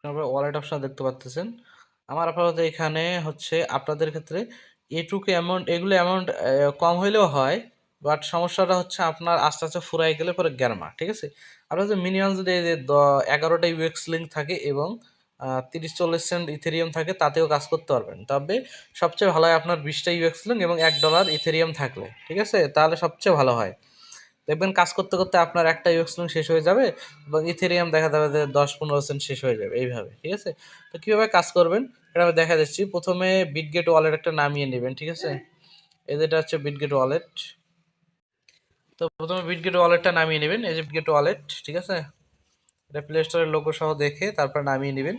আপনারা wallet option দেখতে পাচ্ছেন। আমার আপাতত এখানে হচ্ছে আপনাদের ক্ষেত্রে এটুকু অ্যামাউন্ট, এগুলো অ্যামাউন্ট কম হইলেও হয়, বাট সমস্যাটা হচ্ছে আপনার আস্তে আস্তে ফুরাই গেলে পরে গ্যারমা, ঠিক আছে। আপনার যদি মিনিমাম যদি এই যে 11টা ইউএক্স লিঙ্ক থাকে এবং 30-40 সেন্ট ইথেরিয়াম থাকে, তাতেও কাজ করতে পারবেন। তবে সবচেয়ে ভালো হয় আপনার 20টা ইউএক্স লিঙ্ক এবং $1 ইথেরিয়াম থাকলে, ঠিক আছে, তাহলে সবচেয়ে ভালো হয়। দেখবেন কাজ করতে করতে আপনার একটা ইউএক্সলিং শেষ হয়ে যাবে এবং ইথেরিয়াম দেখা যাবে যে 10-15 সেন্ট শেষ হয়ে যাবে এইভাবে, ঠিক আছে। তো কীভাবে কাজ করবেন এটা আমি দেখা দিচ্ছি। প্রথমে বিটগেট ওয়ালেট একটা নামিয়ে নেবেন, ঠিক আছে। এই যেটা হচ্ছে বিটগেট ওয়ালেট। তো প্রথমে বিটগেট ওয়ালেটটা নামিয়ে নেবেন, এই যে বিটগেট ওয়ালেট, ঠিক আছে। এটা প্লে স্টোরের লোগো সহ দেখে তারপর নামিয়ে নেবেন।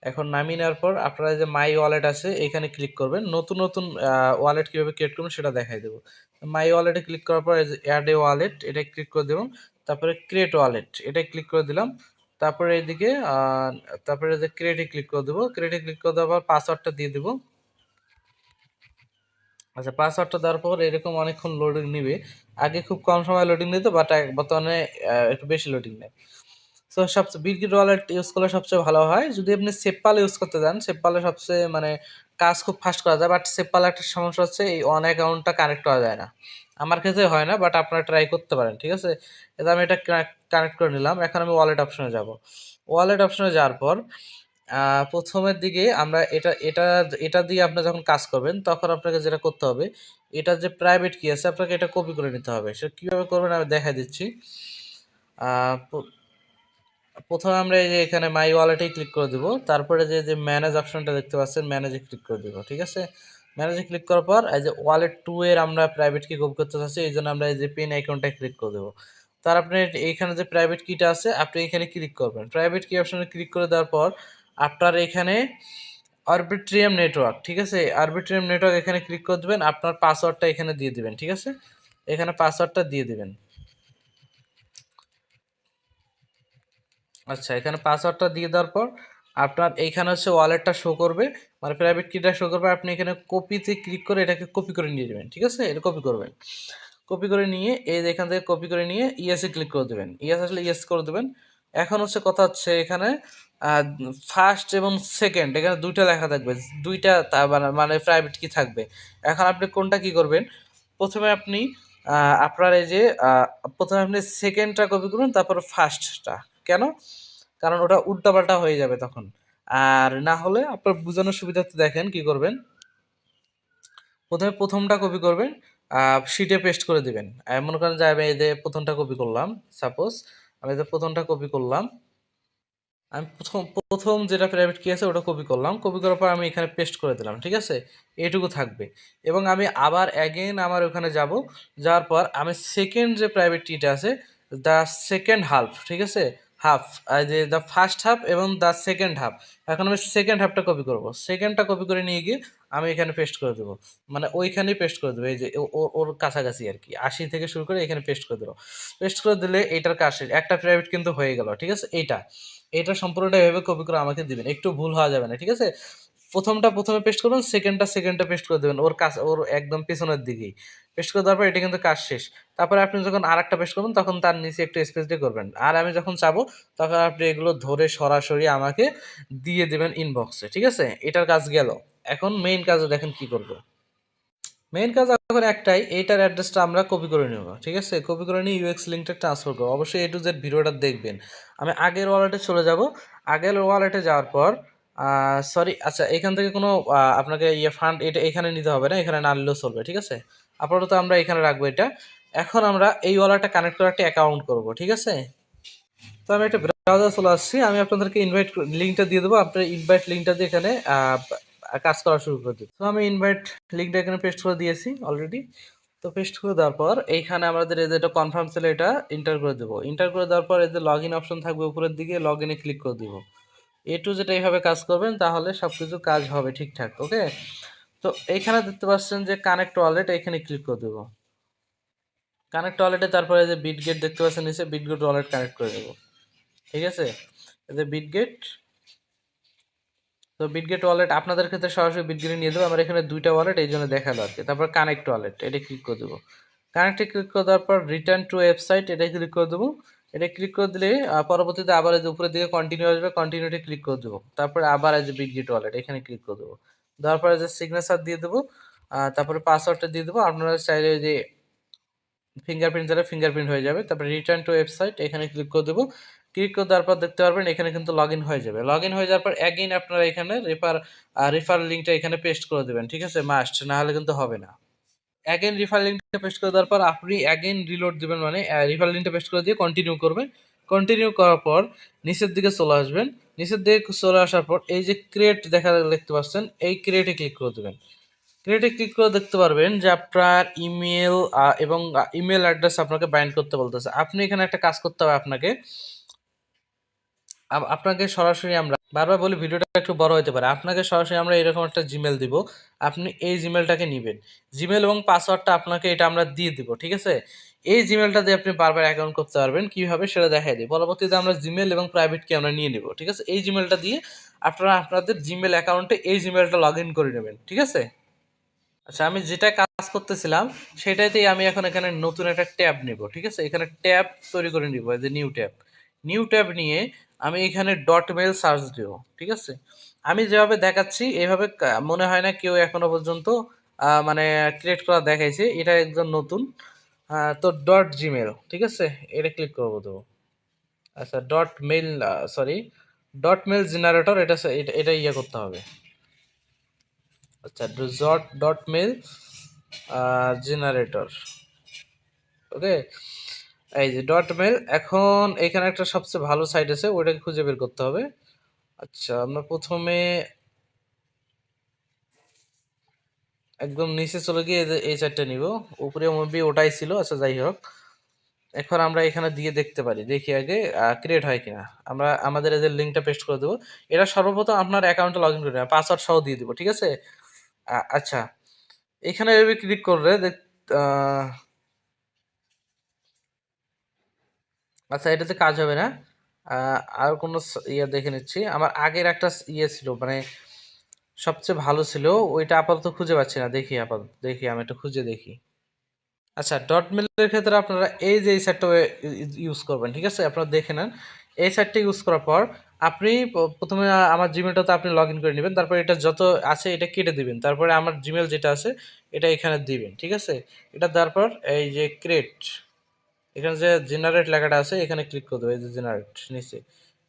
এখন নামিয়ে নেওয়ার পর আপনারা যে মাই ওয়ালেট আছে এখানে ক্লিক করবেন। নতুন নতুন ওয়ালেট কীভাবে ক্রিয়েট করবেন সেটা দেখাই দেবো। মাই ওয়ালেটে ক্লিক করার পর অ্যাড এ ওয়ালেট এটা ক্লিক করে দেবো। তারপরে ক্রিয়েট ওয়ালেট এটা ক্লিক করে দিলাম। তারপরে এইদিকে তারপরে যে ক্রিয়েটে ক্লিক করে দেবো। ক্রিয়েটে ক্লিক করে দেওয়ার পর পাসওয়ার্ডটা দিয়ে দেবো। আচ্ছা, পাসওয়ার্ডটা দেওয়ার পর এরকম অনেকক্ষণ লোডিং নেবে। আগে খুব কম সময় লোডিং নিত, বাট বর্তমানে একটু বেশি লোডিং নেয়। সো সবচেয়ে বিটগেট ওয়ালেট ইউজ করলে সবচেয়ে ভালো হয়। যদি আপনি সেপপাল ইউজ করতে যান, সেপপালে সবচেয়ে মানে কাজ খুব ফাস্ট করা যায়, বাট সেপপালে একটা সমস্যা হচ্ছে এই অন অ্যাকাউন্টটা কানেক্ট করা যায় না। আমার ক্ষেত্রে হয় না, বাট আপনারা ট্রাই করতে পারেন, ঠিক আছে। এটা আমি এটা কানেক্ট করে নিলাম। এখন আমি ওয়ালেট অপশনে যাব। ওয়ালেট অপশনে যাওয়ার পর প্রথমের দিকে আমরা এটা এটা এটা দিয়ে আপনি যখন কাজ করবেন তখন আপনাকে যেটা করতে হবে, এটা যে প্রাইভেট কি আছে আপনাকে এটা কপি করে নিতে হবে। সেটা কীভাবে করবেন আমি দেখা দিচ্ছি। প্রথমে আমরা এই যে এখানে মাই ওয়ালেটেই ক্লিক করে দেবো। তারপরে যে যে ম্যানেজ অপশনটা দেখতে পাচ্ছেন, ম্যানেজে ক্লিক করে দেবো, ঠিক আছে। ম্যানেজে ক্লিক করার পর এই যে ওয়ালেট 2 এর আমরা প্রাইভেট কি কপি করতে চাচ্ছি, এই জন্য আমরা এই যে পিন আইকনটায় ক্লিক করে দেবো। তার আপনি এইখানে যে প্রাইভেট কিটা আছে আপনি এখানে ক্লিক করবেন। প্রাইভেট কি অপশনে ক্লিক করে দেওয়ার পর আপনার এখানে আরবিট্রিয়াম নেটওয়ার্ক, ঠিক আছে, আরবিট্রিয়াম নেটওয়ার্ক এখানে ক্লিক করে দেবেন। আপনার পাসওয়ার্ডটা এখানে দিয়ে দিবেন, ঠিক আছে। এখানে পাসওয়ার্ডটা দিয়ে দিবেন। আচ্ছা, এখানে পাসওয়ার্ডটা দিয়ে দেওয়ার পর আপনার এইখানে হচ্ছে ওয়ালেটটা শো করবে, মানে প্রাইভেট কিটা শো করবে। আপনি এখানে কপিতে ক্লিক করে এটাকে কপি করে নিয়ে যাবেন, ঠিক আছে। এটা কপি করবেন। কপি করে নিয়ে এই যে এখান থেকে কপি করে নিয়ে ইয়েসে ক্লিক করে দেবেন। ইয়েস আসলে ইয়েস করে দেবেন। এখন হচ্ছে কথা হচ্ছে এখানে ফার্স্ট এবং সেকেন্ড এখানে দুইটা লেখা থাকবে, দুইটা মানে প্রাইভেট কি থাকবে। এখন আপনি কোনটা কি করবেন, প্রথমে আপনি আপনার এই যে প্রথমে আপনি সেকেন্ডটা কপি করুন, তারপর ফার্স্টটা। কেন? কারণ ওটা উল্টাপাল্টা হয়ে যাবে তখন। আর না হলে আপনার বোঝানোর সুবিধার্থে দেখেন কি করবেন। প্রথমে প্রথমটা কপি করবেন, শিটে পেস্ট করে দিবেন। মনে করেন যে আমি এই যে প্রথমটা কপি করলাম, সাপোজ আমি যে প্রথমটা কপি করলাম, আমি প্রথম প্রথম যেটা প্রাইভেট কি আছে ওটা কপি করলাম। কপি করার পর আমি এখানে পেস্ট করে দিলাম, ঠিক আছে। এইটুকু থাকবে। এবং আমি আবার অ্যাগেন আমার ওখানে যাব। যাওয়ার পর আমি সেকেন্ড যে প্রাইভেট কিটা আছে, দ্য সেকেন্ড হাফ, ঠিক আছে, হাফ, যে দ্য ফার্স্ট হাফ এবং দ্য সেকেন্ড হাফ। এখন আমি সেকেন্ড হাফটা কপি করব। সেকেন্ডটা কপি করে নিয়ে গিয়ে আমি এখানে পেস্ট করে দেবো। মানে ওইখানেই পেস্ট করে দেবো, এই যে ওর কাছাকাছি আর কি, 80 থেকে শুরু করে এখানে পেস্ট করে দেবো। পেস্ট করে দিলে এইটার কাজ শেষ। একটা প্রাইভেট কিন্তু হয়ে গেল, ঠিক আছে। এটা সম্পূর্ণটা এভাবে কপি করে আমাকে দিবেন, একটু ভুল হওয়া যাবে না, ঠিক আছে। প্রথমটা প্রথমে পেস্ট করবেন, সেকেন্ডটা পেস্ট করে দেবেন ওর কাছে, ওর একদম পেছনের দিকেই পেস্ট করে দেওয়ার পর এটা কিন্তু কাজ শেষ। তারপরে আপনি যখন আর একটা পেস্ট করবেন তখন তার নিচে একটু স্পেস দিয়ে করবেন। আর আমি যখন চাবো তখন আপনি এগুলো ধরে সরাসরি আমাকে দিয়ে দেবেন ইনবক্সে, ঠিক আছে। এটার কাজ গেল। এখন মেইন কাজে দেখেন কি করবো। মেইন কাজ এখন একটাই, এইটার অ্যাড্রেসটা আমরা কপি করে নেব, ঠিক আছে। কপি করে নিয়ে ইউএক্স লিঙ্কটা ট্রান্সফার করবো। অবশ্যই A to Z ভিডিওটা দেখবেন। আমি আগের ওয়ালেটে চলে যাব। আগের ওয়ালেটে যাওয়ার পর সরি, আচ্ছা, এখান থেকে কোনো আপনাকে ফান্ড এটা এখানে নিতে হবে না, এখানে না নিলেও চলবে, ঠিক আছে। আপাতত আমরা এখানে রাখবো এটা। এখন আমরা এই ওয়ালেটটা কানেক্ট করে একটা অ্যাকাউন্ট করব, ঠিক আছে। তো আমি একটা ব্রাউজার চলে আসছি। আমি আপনাদেরকে ইনভাইট লিঙ্কটা দিয়ে দেবো। আপনার ইনভাইট লিঙ্কটা দিয়ে এখানে কাজ করা শুরু করে দিই। তো আমি ইনভাইট লিঙ্কটা এখানে পেস্ট করে দিয়েছি অলরেডি। তো পেস্ট করে দেওয়ার পর এইখানে আমাদের এই যে এটা কনফার্ম ছিল, এটা এন্টার করে দেবো। এন্টার করে দেওয়ার পর এই যে লগ ইন অপশন থাকবে উপরের দিকে, লগ ইনে ক্লিক করে দিব। টু যেটা এইভাবে কাজ করবেন তাহলে সব কিছু কাজ হবে ঠিকঠাক, ওকে। তো এইখানে দেখতে পাচ্ছেন যে কানেক্ট ওয়ালেট, এখানে ক্লিক করে দেবো। কানেক্ট ওয়ালেটে তারপরে যে বিটগেট দেখতে পাচ্ছেন নিচে, বিটগেট ওয়ালেট কানেক্ট করে দেবো, ঠিক আছে। এই যে বিটগেট, তো বিটগেট ওয়ালেট আপনাদের ক্ষেত্রে সরাসরি বিটগেটে নিয়ে দেবো। আমার এখানে দুইটা ওয়ালেট এই জন্য দেখালো আর কি। তারপর কানেক্ট ওয়ালেট এটা ক্লিক করে দেবো। কানেক্টে ক্লিক করে দেওয়ার পর রিটার্ন টু ওয়েবসাইট এটা ক্লিক করে দেবো। এটা ক্লিক করে দিলে পরবর্তীতে আবার এই যে উপরের দিকে কন্টিনিউ আসবে, কন্টিনিউটি ক্লিক করে দেবো। তারপরে আবার এই যে বিটগেট ওয়ালেট এখানে ক্লিক করে দেবো। দেওয়ার পরে যে সিগনেচার দিয়ে দেবো, তারপরে পাসওয়ার্ডটা দিয়ে দেবো। আপনারা চাইলে যে ফিঙ্গারপ্রিন্ট দিলে ফিঙ্গারপ্রিন্ট হয়ে যাবে। তারপরে রিটার্ন টু ওয়েবসাইট এখানে ক্লিক করে দেবো। ক্লিক করে দেওয়ার পর দেখতে পারবেন এখানে কিন্তু লগ ইন হয়ে যাবে। লগ ইন হয়ে যাওয়ার পর অ্যাগেইন আপনারা এখানে রেফার লিঙ্কটা এখানে পেস্ট করে দেবেন, ঠিক আছে? মাস্ট, না হলে কিন্তু হবে না। অ্যাগেন রেফার লিঙ্কটা পেস্ট করে দেওয়ার পর আপনি অ্যাগেন রিলোড দেবেন, মানে রেফার লিঙ্কটা পেস্ট করে দিয়ে কন্টিনিউ করবেন। কন্টিনিউ করার পর নিচের দিকে চলে আসবেন। নিচের দিকে চলে আসার পর এই যে ক্রিয়েট দেখতে পাচ্ছেন, এই ক্রিয়েটে ক্লিক করে দেবেন। ক্রিয়েটে ক্লিক করে দেখতে পারবেন যে আপনার ইমেল এবং ইমেল অ্যাড্রেস আপনাকে বাইন্ড করতে বলতেছে। আপনি এখানে একটা কাজ করতে হবে আপনাকে। আপনাকে সরাসরি আমরা বারবার বলি ভিডিওটা একটু বড় হতে পারে, আপনাকে সরাসরি আমরা এরকম একটা জিমেল দিব। আপনি এই জিমেলটাকে নেবেন, জিমেল এবং পাসওয়ার্ডটা আপনাকে এটা আমরা দিয়ে দিব, ঠিক আছে? এই জিমেলটা দিয়ে আপনি বারবার অ্যাকাউন্ট করতে পারবেন। কীভাবে সেটা দেখাই দিই। পরবর্তীতে আমরা জিমেল এবং প্রাইভেট কি আমরা নিয়ে নেব, ঠিক আছে? এই জিমেলটা দিয়ে আপনারা আপনাদের জিমেল অ্যাকাউন্টে এই জিমেলটা লগ ইন করে নেবেন, ঠিক আছে? আচ্ছা, আমি যেটা কাজ করতেছিলাম সেটাতেই আমি এখন এখানে নতুন একটা ট্যাব নিব, ঠিক আছে? এখানে ট্যাব তৈরি করে নিব, এই যে নিউ ট্যাব নিয়ে আমি এখানে ডট মেল সার্চ দিব, ঠিক আছে? আমি যেভাবে দেখাচ্ছি এভাবে মনে হয় না কেউ এখনো পর্যন্ত মানে ক্রিয়েট করা দেখাইছে। এটা একজন নতুন, তো ডট জিমেল, ঠিক আছে? এটা ক্লিক করবো তো। আচ্ছা, ডট মেল জেনারেটর, এটা ইয়ে করতে হবে। আচ্ছা, ডট মেল জেনারেটর, ওকে। এই যে ডট মেল, এখন এখানে একটা সবচেয়ে ভালো সাইট আছে, ওইটাকে খুঁজে বের করতে হবে। আচ্ছা, আমরা প্রথমে একদম নিচে চলে গিয়ে এই সাইটটা নিব। উপরে মুভি ওটাই ছিল, আচ্ছা যাই হোক। এখন আমরা এখানে দিয়ে দেখতে পারি, দেখি আগে ক্রিয়েট হয় কিনা। আমরা আমাদের এদের লিঙ্কটা পেস্ট করে দেবো। এটা সর্বপ্রথম আপনার অ্যাকাউন্টে লগ ইন করে নেবেন, পাসওয়ার্ড সহ দিয়ে দেবো, ঠিক আছে? আচ্ছা, এখানে এভাবে ক্লিক করলে আচ্ছা, এটাতে কাজ হবে না। আর কোনো ইয়ে দেখে নিচ্ছি। আমার আগের একটা ইয়ে ছিল, মানে সবচেয়ে ভালো ছিল, ওইটা আপাতত খুঁজে পাচ্ছি না। দেখি আমি একটু খুঁজে দেখি। আচ্ছা, ডট মেলের ক্ষেত্রে আপনারা এই যে এই সাইটটা ইউজ করবেন, ঠিক আছে? আপনারা দেখে নেন। এই সাইটটা ইউজ করার পর আপনি প্রথমে আমার জিমেলটাতে আপনি লগ ইন করে নেবেন। তারপরে এটা যত আছে এটা কেটে দিবেন। তারপরে আমার জিমেল যেটা আছে এটা এখানে দিবেন, ঠিক আছে? এটা দেওয়ার পর এই যে ক্রিয়েট, এখানে যে জেনারেট লেখাটা আছে এখানে ক্লিক করে দেবো। এই যে জেনারেট নিচে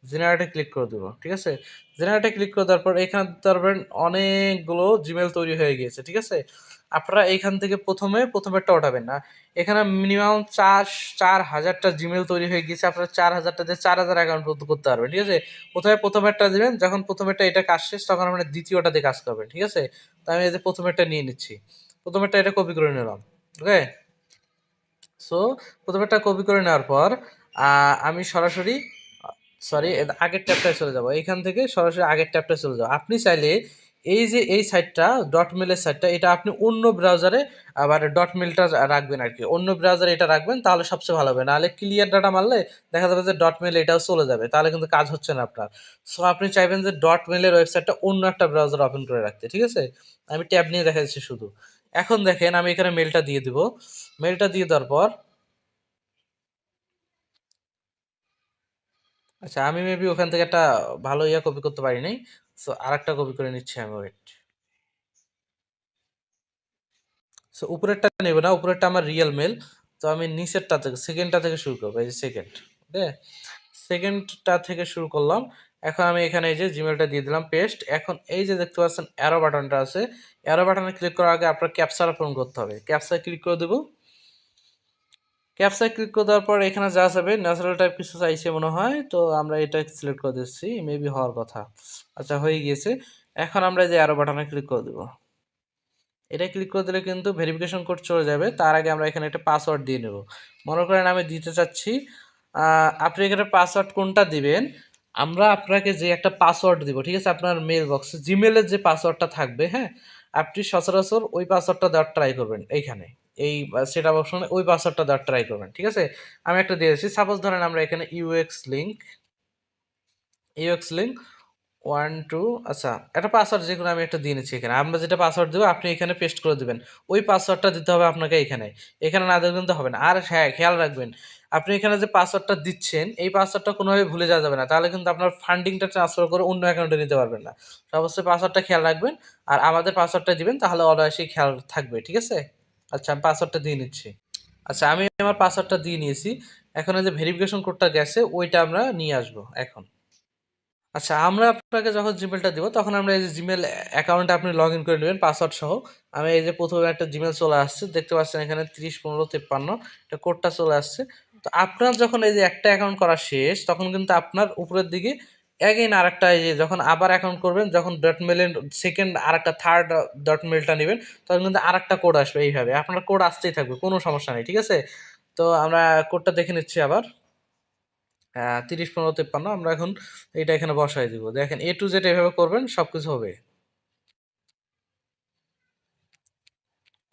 জেনারেটে ক্লিক করে দেবো, ঠিক আছে? জেনারেটে ক্লিক করে দেওয়ার পর এখানে ধরবেন অনেকগুলো জিমেল তৈরি হয়ে গিয়েছে, ঠিক আছে? আপনারা এইখান থেকে প্রথমেরটা ওঠাবেন না। এখানে মিনিমাম 4,000টা জিমেল তৈরি হয়ে গিয়েছে। আপনারা 4,000টা দিয়ে 4,000 অ্যাকাউন্ট করতে পারবেন, ঠিক আছে? প্রথমেরটা দিবেন, যখন প্রথমেরটা এটা কাজ শেষ তখন আপনারা দ্বিতীয়টা দিয়ে কাজ করবেন, ঠিক আছে? তো আমি এই যে প্রথমেরটা নিয়ে নিচ্ছি, প্রথমেরটা এটা কপি করে নিলাম, ওকে। সো প্রথমেরটা কপি করে নেওয়ার পর আমি সরাসরি সরি আগের ট্যাবটায় চলে যাব। এখান থেকে সরাসরি আগের ট্যাবটায় চলে যাব। আপনি চাইলে এই যে এই সাইটটা ডট মেলের সাইটটা এটা আপনি অন্য ব্রাউজারে আবার ডট মেলটা রাখবেন আর কি। অন্য ব্রাউজারে এটা রাখবেন, তাহলে সবচেয়ে ভালো হবে। নাহলে ক্লিয়ার ডাটা মারলে দেখা যাবে যে ডট মেল এটাও চলে যাবে, তাহলে কিন্তু কাজ হচ্ছে না আপনার। সো আপনি চাইবেন যে ডট মেলের ওয়েবসাইটটা অন্য একটা ব্রাউজার ওপেন করে রাখতে, ঠিক আছে? আমি ট্যাব নিয়ে দেখা যাচ্ছে শুধু। এখন দেখেন আমি এখানে মেলটা দিয়ে দিব। মেলটা দিয়ে দেওয়ার পর আচ্ছা, আমি মেবি ওখান থেকে একটা ভালো ইয়া কপি করতে পারি নাই। সো আরেকটা কপি করে নিচ্ছি আমি, ওয়েট। সো উপরেরটা নেব না, উপরেরটা আমার রিয়েল মেল। তো আমি নিচেরটা থেকে সেকেন্ডটা থেকে শুরু করবো, এই যে সেকেন্ড, ওকে। সেকেন্ডটা থেকে শুরু করলাম। এখন আমি এখানে এই যে জিমেলটা দিয়ে দিলাম পেস্ট। এখন এই যে দেখতে পাচ্ছেন অ্যারো বাটনটা আছে, অ্যারো বাটনে ক্লিক করার আগে আপনার ক্যাপচার পূরণ করতে হবে। ক্যাপচার ক্লিক করে দেবো। ক্যাপচার ক্লিক করে দেওয়ার পর এখানে যা যাবে ন্যাচারাল টাইপ কিছু চাইছে মনে হয়, তো আমরা এটা সিলেক্ট করে দিচ্ছি, মেবি হওয়ার কথা। আচ্ছা, হয়ে গিয়েছে। এখন আমরা যে অ্যারো বাটনে ক্লিক করে দেবো। এটা ক্লিক করে দিলে কিন্তু ভেরিফিকেশন কোড চলে যাবে। তার আগে আমরা এখানে একটা পাসওয়ার্ড দিয়ে নেব। মনে করেন আমি দিতে চাচ্ছি, আপনি এখানে পাসওয়ার্ড কোনটা দিবেন, আমরা আপনাকে যে একটা পাসওয়ার্ড দিব, ঠিক আছে? আপনার মেল বক্সে জিমেলের যে পাসওয়ার্ডটা থাকবে, হ্যাঁ, আপনি সচরাচর ওই পাসওয়ার্ডটা দেওয়ার ট্রাই করবেন। এইখানে এই সেটআপ অপশনে ওই পাসওয়ার্ডটা দেওয়ার ট্রাই করবেন, ঠিক আছে? আমি একটা দিয়েছি, সাপোজ ধরেন আমরা এখানে ইউএক্স লিঙ্ক 1 2, আচ্ছা একটা পাসওয়ার্ড যে কোনো আমি একটা দিয়ে নিচ্ছি। এখানে আমরা যেটা পাসওয়ার্ড দেবো আপনি এখানে পেস্ট করে দেবেন। ওই পাসওয়ার্ডটা দিতে হবে আপনাকে এখানে, এখানে না দিলে কিন্তু হবে না। আর হ্যাঁ, খেয়াল রাখবেন আপনি এখানে যে পাসওয়ার্ডটা দিচ্ছেন এই পাসওয়ার্ডটা কোনোভাবে ভুলে যাওয়া যাবে না, তাহলে কিন্তু আপনার ফান্ডিংটা ট্রান্সফার করে অন্য অ্যাকাউন্টে নিতে পারবেন না। তো অবশ্যই পাসওয়ার্ডটা খেয়াল রাখবেন আর আমাদের পাসওয়ার্ডটা দিবেন, তাহলে অনায়াসেই খেয়াল থাকবে। ঠিক আছে, আচ্ছা আমি পাসওয়ার্ডটা দিয়ে নিচ্ছি। আচ্ছা আমি আমার পাসওয়ার্ডটা দিয়ে নিয়েছি, এখন এই যে ভেরিফিকেশন কোডটা গেছে ওইটা আমরা নিয়ে আসবো এখন। আচ্ছা আমরা আপনাকে যখন জিমেলটা দিব তখন আমরা এই যে জিমেল অ্যাকাউন্টে আপনি লগ ইন করে নেবেন পাসওয়ার্ড সহ। আমি এই যে প্রথমে একটা জিমেল চলে আসছে, দেখতে পাচ্ছেন এখানে 30 15 53 এটা কোডটা চলে আসছে। তো আপনার যখন এই যে একটা অ্যাকাউন্ট করা শেষ তখন কিন্তু আপনার উপরের দিকে অ্যাগেইন আরেকটা, এই যে যখন আবার অ্যাকাউন্ট করবেন, যখন ডট মেলের সেকেন্ড আরেকটা থার্ড ডট মেলটা নেবেন তখন কিন্তু আরেকটা কোড আসবে। এইভাবে আপনার কোড আসতেই থাকবে, কোনো সমস্যা নেই। ঠিক আছে, তো আমরা কোডটা দেখে নিচ্ছি আবার। 30 15 53 আমরা এখন এটা এখানে বসাই দিব। দেখেন A to Z এভাবে করবেন, সব কিছু হবে।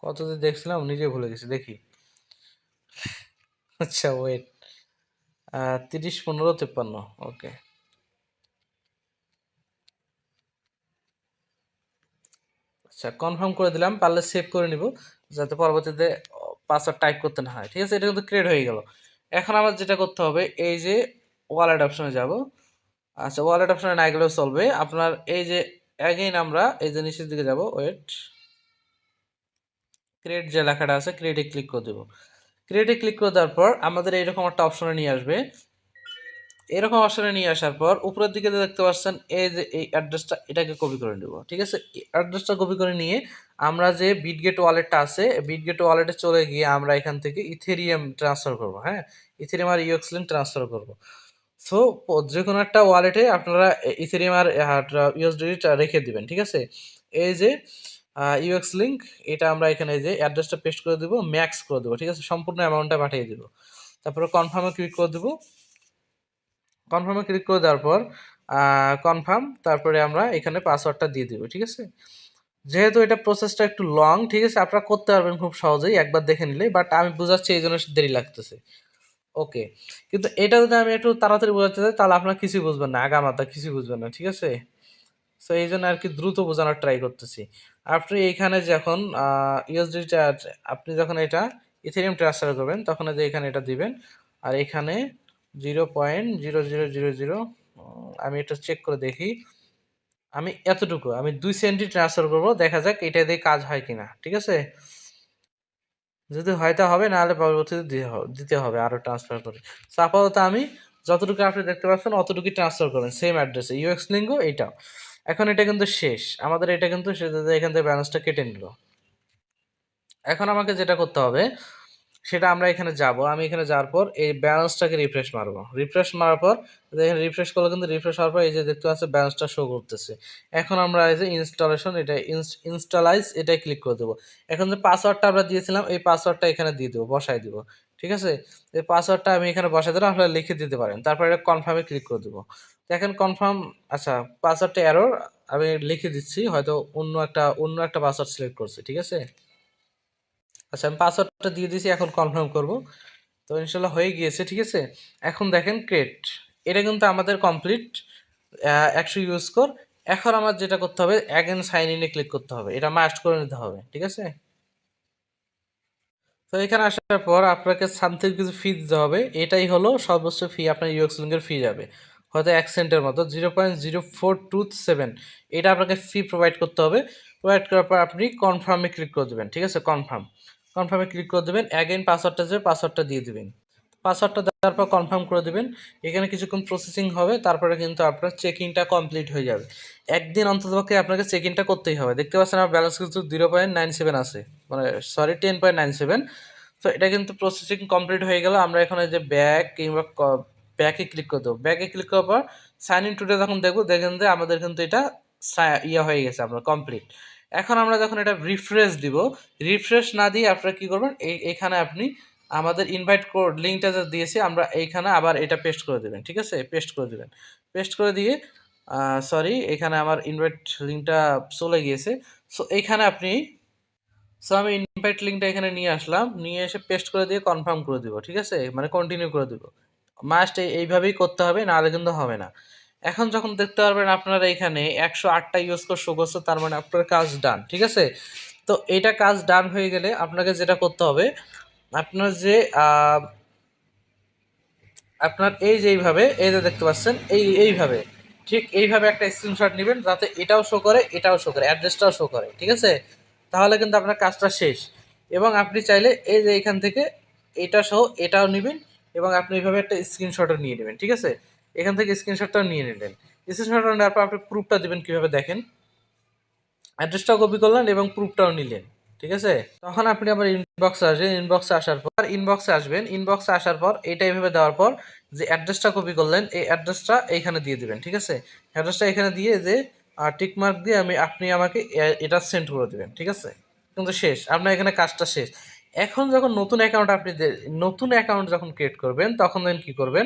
কত যে দেখছিলাম নিজে ভুলে গেছি, দেখি। আচ্ছা ওয়েট, 30 15 53, ওকে। আচ্ছা কনফার্ম করে দিলাম, পারলে সেভ করে নিব যাতে পরবর্তীতে পাসওয়ার্ড টাইপ করতে না হয়। ঠিক আছে, এটা কিন্তু ক্রিয়েট হয়ে গেল। এখন আমার যেটা করতে হবে এই যে ওয়ালেট অপশনে যাব। আচ্ছা ওয়ালেট অপশনে না গেলেও চলবে, আপনার এই যে অ্যাগেইন আমরা এই যে নিচের দিকে যাব, ওয়েট, ক্রিয়েট যে লেখাটা আছে ক্রিয়েটে ক্লিক করে দেবো। ক্রিয়েটে ক্লিক করে দেওয়ার পর আমাদের এইরকম একটা অপশনে নিয়ে আসবে। এরকম অপশনে নিয়ে আসার পর উপরের দিকে দেখতে পাচ্ছেন এই যে এই অ্যাড্রেসটা, এটাকে কপি করে নেব। ঠিক আছে, অ্যাড্রেসটা কপি করে নিয়ে আমরা যে বিটগেট ওয়ালেটটা আছে বিটগেট ওয়ালেটে চলে গিয়ে আমরা এখান থেকে ইথেরিয়াম ট্রান্সফার করব। হ্যাঁ, ইথেরিয়াম আর ইউএক্স লিঙ্ক ট্রান্সফার করব। সো যে কোনো একটা ওয়ালেটে আপনারা ইথেরিয়াম আর ইউএসডিটি রেখে দিবেন। ঠিক আছে, এই যে ইউএক্স লিঙ্ক এটা আমরা এখানে এই যে অ্যাড্রেসটা পেস্ট করে দেবো, ম্যাক্স করে দেবো। ঠিক আছে, সম্পূর্ণ অ্যামাউন্টটা পাঠিয়ে দেবো। তারপরে কনফার্মে ক্লিক করে দেবো। কনফার্মে ক্লিক করে দেওয়ার পর কনফার্ম, তারপরে আমরা এখানে পাসওয়ার্ডটা দিয়ে দিব। ঠিক আছে, যেহেতু এটা প্রসেসটা একটু লং, ঠিক আছে আপনারা করতে পারবেন খুব সহজেই একবার দেখে নিলেই, বাট আমি বুঝাচ্ছি এই জন্য দেরি লাগতেছে। ওকে, কিন্তু এটা যদি আমি একটু তাড়াতাড়ি বোঝাতে চাই তাহলে আপনারা কিছুই বুঝবেন না, আগামাথা কিছুই বুঝবেন না। ঠিক আছে, সো এই জন্য আর কি দ্রুত বোঝানোর ট্রাই করতেছি। আপনি এইখানে যখন ইউএসডি, আপনি যখন এটা ইথেরিয়াম ট্রান্সফার করবেন তখন যে এখানে এটা দিবেন, আর এখানে 0.0000, আমি এটা চেক করে দেখি। আমি এতটুকু আমি 2 সেন্টই ট্রান্সফার করবো, দেখা যাক এটা দিয়ে কাজ হয় কিনা। ঠিক আছে, যদি হয়তো হবে, নাহলে পরবর্তীতে দিতে হবে আরও ট্রান্সফার করে। সো আপাতত আমি যতটুকু আপনি দেখতে পাচ্ছেন অতটুকুই ট্রান্সফার করবেন সেম অ্যাড্রেসে, ইউএক্স লিঙ্কও এইটাও। এখন এটা কিন্তু শেষ আমাদের, এটা কিন্তু এখান থেকে ব্যালেন্সটা কেটে নিল। এখন আমাকে যেটা করতে হবে সেটা আমরা এখানে যাব। আমি এখানে যাওয়ার পর এই ব্যালেন্সটাকে রিফ্রেশ মারবো। রিফ্রেশ মারার পর দেখেন রিফ্রেশ করলে কিন্তু রিফ্রেশ হওয়ার পর এই যে দেখতে পাচ্ছি ব্যালেন্সটা শো করতেছে। এখন আমরা এই যে ইনস্টলেশন, এটা ইনস্টলাইজ এটাই ক্লিক করে দেবো। এখন যে পাসওয়ার্ডটা আমরা দিয়েছিলাম এই পাসওয়ার্ডটা এখানে দিয়ে দেবো, বসাই দিব। ঠিক আছে, এই পাসওয়ার্ডটা আমি এখানে বসাই দিলাম, আপনারা লিখে দিতে পারেন। তারপর এটা কনফার্মে ক্লিক করে দেবো। দেখেন কনফার্ম, আচ্ছা পাসওয়ার্ডটা এরর, আমি লিখে দিচ্ছি, হয়তো অন্য একটা পাসওয়ার্ড সিলেক্ট করছে। ঠিক আছে, আচ্ছা আমি পাসওয়ার্ডটা দিয়ে দিয়েছি, এখন কনফার্ম করব। তো ইনশাল্লাহ হয়ে গিয়েছে। ঠিক আছে, এখন দেখেন ক্রিয়েট, এটা কিন্তু আমাদের কমপ্লিট 100 ইউজ কর। এখন আমার যেটা করতে হবে অ্যাগেন সাইন ইনে ক্লিক করতে হবে, এটা মাস্ট করে নিতে হবে। ঠিক আছে, তো এখানে আসার পর আপনাকে সামথিং কিছু ফি দিতে হবে, এটাই হলো সর্বোচ্চ ফি, আপনার ইউএক্স লিঙ্কের ফি যাবে হয়তো 1 সেন্টের মতো, 0.0427। এটা আপনাকে ফি প্রোভাইড করতে হবে। প্রোভাইড করার পর আপনি কনফার্মে ক্লিক করে দেবেন। ঠিক আছে, কনফার্মে ক্লিক করে দেবেন, অ্যাগেন পাসওয়ার্ডটা যে পাসওয়ার্ডটা দিয়ে দেবেন। পাসওয়ার্ডটা দেওয়ার পর কনফার্ম করে দেবেন। এখানে কিছুক্ষণ প্রসেসিং হবে, তারপরে কিন্তু আপনার চেকিংটা কমপ্লিট হয়ে যাবে। একদিন অন্ততপক্ষে আপনাকে চেকিংটা করতেই হবে। দেখতে পাচ্ছেন আমার ব্যালেন্স কিন্তু 0.97 আছে, মানে সরি 10.97। তো এটা কিন্তু প্রসেসিং কমপ্লিট হয়ে গেল। আমরা এখন এই যে ব্যাক কিংবা ব্যাকে ক্লিক করে দেবো। ব্যাকে ক্লিক করার পর সাইন ইন টুডে যখন দেখবো, দেখেন যে আমাদের কিন্তু এটা ইয়ে হয়ে গেছে, আপনার কমপ্লিট। এখন আমরা যখন এটা রিফ্রেশ দিব, রিফ্রেশ না দিয়ে আপনারা কী করবেন, এখানে আপনি আমাদের ইনভাইট কোড লিঙ্কটা যে দিয়েছি আমরা এইখানে আবার এটা পেস্ট করে দেবেন। ঠিক আছে, পেস্ট করে দেবেন। পেস্ট করে দিয়ে সরি এখানে আমার ইনভাইট লিঙ্কটা চলে গিয়েছে। সো এইখানে আপনি, সো আমি ইনভাইট লিঙ্কটা এখানে নিয়ে আসলাম, নিয়ে এসে পেস্ট করে দিয়ে কনফার্ম করে দিব। ঠিক আছে, মানে কন্টিনিউ করে দিব। মাস্ট এইভাবেই করতে হবে, নাহলে কিন্তু হবে না। এখন যখন দেখতে পারবেন আপনার এইখানে 108টা ইউজ করে শো করছে, তার মানে আপনার কাজ ডান। ঠিক আছে, তো এটা কাজ ডান হয়ে গেলে আপনাকে যেটা করতে হবে, আপনার যে আপনার এই যে এইভাবে এই যে দেখতে পাচ্ছেন এইভাবে ঠিক এইভাবে একটা স্ক্রিনশট নেবেন যাতে এটাও শো করে এটাও শো করে অ্যাড্রেসটাও শো করে, ঠিক আছে? তাহলে কিন্তু আপনার কাজটা শেষ। এবং আপনি চাইলে এই যে এখান থেকে এটা সহ এটাও নেবেন এবং আপনি এইভাবে একটা স্ক্রিনশটও নিয়ে নেবেন, ঠিক আছে? এখান থেকে স্ক্রিনশটটাও নিয়ে নিলেন। স্ক্রিনশটটা নেওয়ার পর আপনি প্রুফটা দেবেন কীভাবে দেখেন, অ্যাড্রেসটাও কপি করলেন এবং প্রুফটাও নিলেন, ঠিক আছে? তখন আপনি আবার ইনবক্সে আসবেন, ইনবক্সে আসার পর ইনবক্সে আসার পর এটা এইভাবে দেওয়ার পর যে অ্যাড্রেসটা কপি করলেন এই অ্যাড্রেসটা এইখানে দিয়ে দিবেন, ঠিক আছে? অ্যাড্রেসটা এখানে দিয়ে যে টিকমার্ক দিয়ে আপনি আমাকে এটা সেন্ড করে দেবেন, ঠিক আছে? কিন্তু শেষ, আপনার এখানে কাজটা শেষ। এখন যখন নতুন অ্যাকাউন্ট আপনি নতুন অ্যাকাউন্ট যখন ক্রিয়েট করবেন তখন দেন কি করবেন,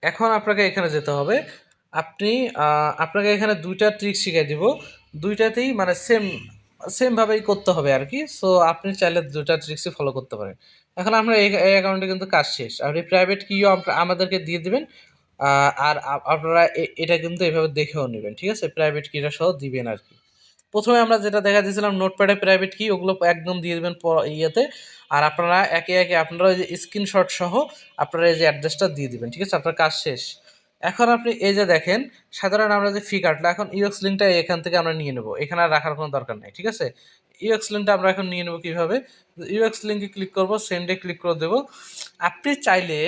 এখন আপনাকে এখানে যেতে হবে। আপনি আপনাকে এখানে দুইটা ট্রিক শিখিয়ে দিব, দুইটাতেই মানে সেমভাবেই করতে হবে আর কি। সো আপনি চাইলে দুটা ট্রিক্সই ফলো করতে পারেন। এখন আমরা এই অ্যাকাউন্টে কিন্তু কাজ শেষ, আপনি প্রাইভেট কিও আমাদেরকে দিয়ে দিবেন। আর আপনারা এটা কিন্তু এভাবে দেখেও নেবেন, ঠিক আছে? প্রাইভেট কিটা সহ দিবেন আর কি। প্রথমে আমরা যেটা দেখা দিয়েছিলাম নোটপ্যাডে প্রাইভেট কি, ওগুলো একদম দিয়ে দেবেন ইয়েতে। আর আপনারা একে একে আপনারা ওই যে স্ক্রিনশট সহ আপনারা এই যে অ্যাড্রেসটা দিয়ে দিবেন, ঠিক আছে? আপনার কাজ শেষ। এখন আপনি এই যে দেখেন, সাধারণ আমরা যে ফি কাটলো, এখন ইউএক্স লিঙ্কটা এখান থেকে আমরা নিয়ে নেবো, এখানে আর রাখার কোনো দরকার নেই, ঠিক আছে? ইউএক্স লিঙ্কটা আমরা এখন নিয়ে নেবো কীভাবে, ইউএক্স লিঙ্কে ক্লিক করবো, সেন্ডে ক্লিক করে দেবো। আপনি চাইলে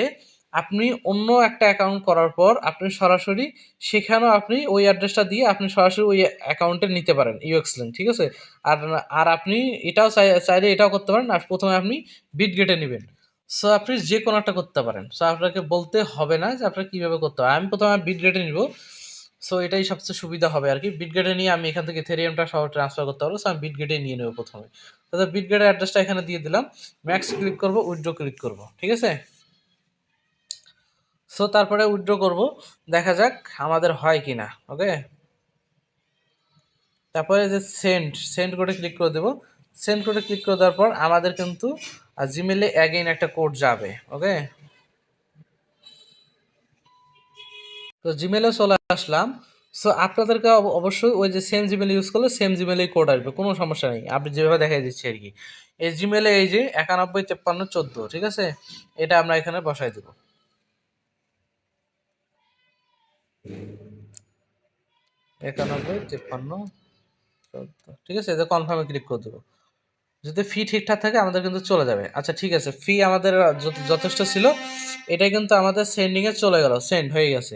আপনি অন্য একটা অ্যাকাউন্ট করার পর আপনি সরাসরি সেখানেও আপনি ওই অ্যাড্রেসটা দিয়ে আপনি সরাসরি ওই অ্যাকাউন্টে নিতে পারেন ইউএক্স লিঙ্ক, ঠিক আছে? আর আর আপনি এটাও চাইলে এটাও করতে পারেন। আর প্রথমে আপনি বিটগেটে নেবেন। সো আপনি যে কোনো একটা করতে পারেন। সো আপনাকে বলতে হবে না যে আপনার কীভাবে করতে হবে। আমি প্রথমে বিটগেটে নিব। সো এটাই সবচেয়ে সুবিধা হবে আর কি। বিটগেটে নিয়ে আমি এখান থেকে ইথেরিয়ামটা সহ ট্রান্সফার করতে পারবো। সো আমি বিটগেটে নিয়ে নেব প্রথমে। তাহলে বিটগেটের অ্যাড্রেসটা এখানে দিয়ে দিলাম। ম্যাক্স ক্লিক করব, উইথড্র ক্লিক করব, ঠিক আছে? সো তারপরে উইথড্র করব, দেখা যাক আমাদের হয় কি না, ওকে? তারপরে যে সেন্ড কোডে ক্লিক করে দেবো। সেন্ড কোডে ক্লিক করে দেওয়ার পর আমাদের কিন্তু জিমেলে অ্যাগেইন একটা কোড যাবে, ওকে? তো জিমেলে চলে আসলাম। সো আপনাদেরকে অবশ্যই ওই যে সেম জিমেল ইউজ করলে সেম জিমেলেই কোড আসবে, কোনো সমস্যা নেই। আপনি যেভাবে দেখাই দিচ্ছি আর কি। এই জিমেলে এই যে 915314, ঠিক আছে? এটা আমরা এখানে বসাই দেবো। 915314, ঠিক আছে? এটা কনফার্মে ক্লিক করে দেবো। যদি ফি ঠিকঠাক থাকে আমাদের কিন্তু চলে যাবে। আচ্ছা ঠিক আছে, ফি আমাদের যথেষ্ট ছিল। এটাই কিন্তু আমাদের সেন্ডিংয়ে চলে গেল, সেন্ড হয়ে গেছে।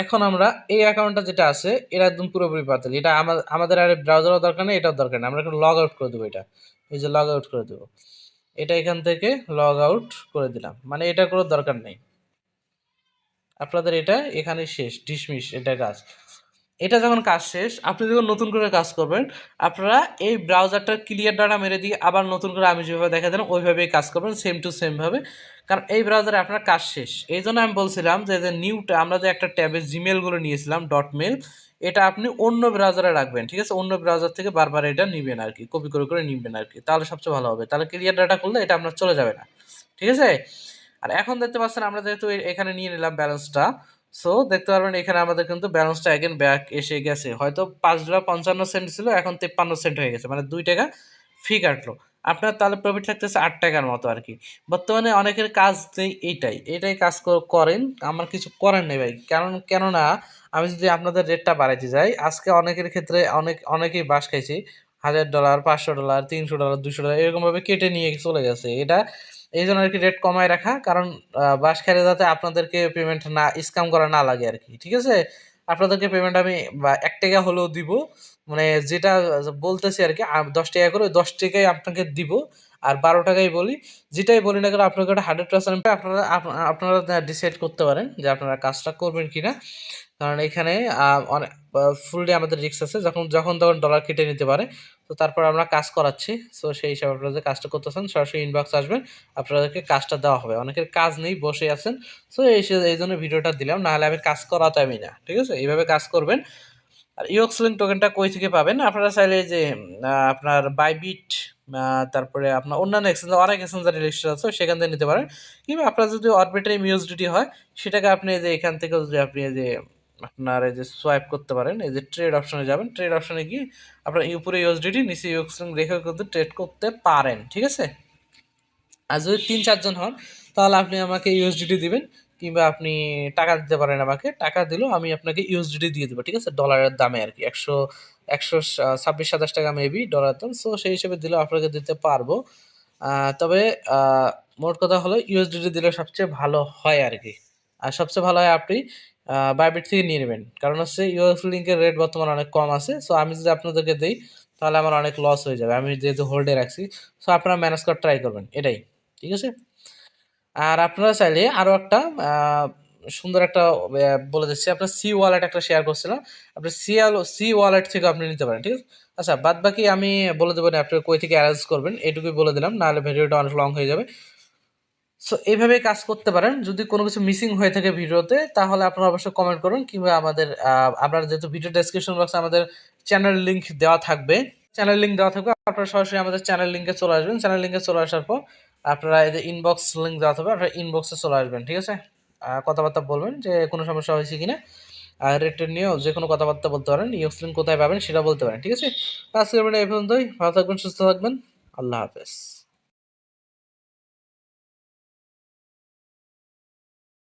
এখন আমরা এই অ্যাকাউন্টটা যেটা আছে এটা একদম পুরোপুরি বাতিল। এটা আমাদের আর ব্রাউজারও দরকার নেই, এটাও দরকার নেই। আমরা এখন লগ আউট করে দেবো এটা। এই যে লগ আউট করে দেবো, এটা এখান থেকে লগ আউট করে দিলাম, মানে এটা কোনো দরকার নেই। আপনাদের এটা এখানে শেষ, ডিসমিস এটা কাজ। এটা যখন কাজ শেষ, আপনি যখন নতুন করে কাজ করবেন, আপনারা এই ব্রাউজারটা ক্লিয়ার ডাটা মেরে দিয়ে আবার নতুন করে আমি যেভাবে দেখা দিলাম ওইভাবেই কাজ করবেন, সেম টু সেমভাবে। কারণ এই ব্রাউজারে আপনার কাজ শেষ। এই জন্য আমি বলছিলাম যে নিউটা আমরা যে একটা ট্যাবে জিমেলগুলো নিয়েছিলাম ডট মেল, এটা আপনি অন্য ব্রাউজারে রাখবেন, ঠিক আছে? অন্য ব্রাউজার থেকে বারবার এটা নিবেন আর কি, কপি করে নিবেন আর কি, তাহলে সবচেয়ে ভালো হবে। তাহলে ক্লিয়ার ডাটা করলে এটা আপনার চলে যাবে না, ঠিক আছে? আর এখন দেখতে পাচ্ছেন আমরা যেহেতু এখানে নিয়ে নিলাম ব্যালেন্সটা, সো দেখতে পারবেন এখানে আমাদের কিন্তু ব্যালেন্সটা এগেন ব্যাক এসে গেছে। হয়তো $5.55 ছিল, এখন 53 সেন্ট হয়ে গেছে, মানে 2 টাকা ফি কাটলো। আপনার তাহলে প্রফিট থাকতেছে 8 টাকার মতো আর কি। বর্তমানে অনেকের কাজ নেই, এইটাই কাজ করেন। আমার কিছু করার নেই ভাই, কেননা আমি যদি আপনাদের রেটটা বাড়াইতে যাই, আজকে অনেকের ক্ষেত্রে অনেকেই বাস খাইছি। $1000, $500, $300, $200 এরকমভাবে কেটে নিয়ে চলে গেছে। এটা এই জন্য আর কি রেট কমায় রাখা, কারণ বাস খেলে যাতে আপনাদেরকে পেমেন্ট না স্ক্যাম করা না লাগে আর কি, ঠিক আছে? আপনাদেরকে পেমেন্ট আমি 1 টাকা হলেও দিব, মানে যেটা বলতেছি আর কি, 10 টাকা করে, 10 টাকাই আপনাকে দিব। আর 12 টাকাই বলি, যেটাই বলি না কেন আপনাকে ওটা 100% আপনারা আপনারা ডিসাইড করতে পারেন যে আপনারা কাজটা করবেন কিনা। কারণ এখানে অনেক ফুললি আমাদের রিস্ক আছে, যখন যখন তখন ডলার কেটে নিতে পারে। তো তারপর আমরা কাজ করাচ্ছি। সো সেই হিসাবে আপনারা যে কাজটা করতেছেন সরাসরি ইনবক্স আসবেন, আপনাদেরকে কাজটা দেওয়া হবে। অনেকের কাজ নেই, বসে আছেন। সো এই জন্য ভিডিওটা দিলাম, নাহলে আমি কাজ করাতামই না, ঠিক আছে? এইভাবে কাজ করবেন। আর ইউএক্স লিঙ্ক টোকেনটা কই থেকে পাবেন, আপনারা চাইলে যে আপনার বাইবিট, তারপরে আপনার অন্যান্য অনেক এক্সচেঞ্জার লিস্ট আছে, সেখান থেকে নিতে পারেন। কিংবা আপনার যদি অরবিটারিয়াম ইউএসডিটি হয়, সেটাকে আপনি যে এখান থেকে যদি আপনি যে আপনার এই যে সোয়াইপ করতে পারেন, এই যে ট্রেড অপশনে যাবেন, ট্রেড অপশনে গিয়ে আপনার উপরে ইউএসডিটি নিচে ইউএক্স লিঙ্ক রেখে কিন্তু ট্রেড করতে পারেন, ঠিক আছে? আর যদি 3-4 জন হন তাহলে আপনি আমাকে ইউএসডিটি দিবেন, কিংবা আপনি টাকা দিতে পারেন আমাকে, টাকা দিলেও আমি আপনাকে ইউএসডিটি দিয়ে দেবো, ঠিক আছে, ডলারের দামে আর কি, 126-27 টাকা মেবি ডলার দাম। সো সেই হিসেবে দিলেও আপনাকে দিতে পারবো। তবে মোট কথা হলো ইউএসডিটি দিলে সবচেয়ে ভালো হয় আর কি। আর সবচেয়ে ভালো হয় আপনি বাইবিট থেকে নিয়ে নেবেন, কারণ হচ্ছে ইউএস লিঙ্কের রেট বর্তমানে অনেক কম আছে। সো আমি যদি আপনাদেরকে দিই তাহলে আমার অনেক লস হয়ে যাবে, আমি যেহেতু হোল্ডে রাখছি। সো আপনারা ম্যানেজ করার ট্রাই করবেন, এটাই, ঠিক আছে। আর আপনারা চাইলে আরও একটা সুন্দর একটা বলে দিচ্ছি, আপনার সি ওয়ালেট একটা শেয়ার করছিলাম, আপনি সি ওয়ালেট থেকে আপনি নিতে পারেন, ঠিক আছে। আচ্ছা, বাদ বাকি আমি বলে দেবো না আপনি কই থেকে অ্যারেঞ্জ করবেন, এটুকুই বলে দিলাম, নাহলে ভিডিওটা অনেক লং হয়ে যাবে। সো এইভাবেই কাজ করতে পারেন। যদি কোনো কিছু মিসিং হয়ে থাকে ভিডিওতে তাহলে আপনারা অবশ্যই কমেন্ট করুন, কিংবা আমাদের আপনারা যেহেতু ভিডিও ডেসক্রিপশন বক্সে আমাদের চ্যানেল লিঙ্ক দেওয়া থাকবে, আপনারা সরাসরি আমাদের চ্যানেল লিঙ্কে চলে আসবেন। চ্যানেল লিঙ্কে চলে আসার পর আপনারা এই যে ইনবক্স লিঙ্ক দেওয়া থাকবে, আপনারা ইনবক্সে চলে আসবেন, ঠিক আছে। কথাবার্তা বলবেন যে কোনো সমস্যা হয়েছে কিনা, আর রেটের নিয়েও যে কোনো কথাবার্তা বলতে পারেন, ইউএস লিঙ্ক কোথায় পাবেন সেটা বলতে পারেন, ঠিক আছে। আজকের ভিডিও এই পর্যন্তই। ভালো থাকবেন, সুস্থ থাকবেন, আল্লাহ হাফেজ।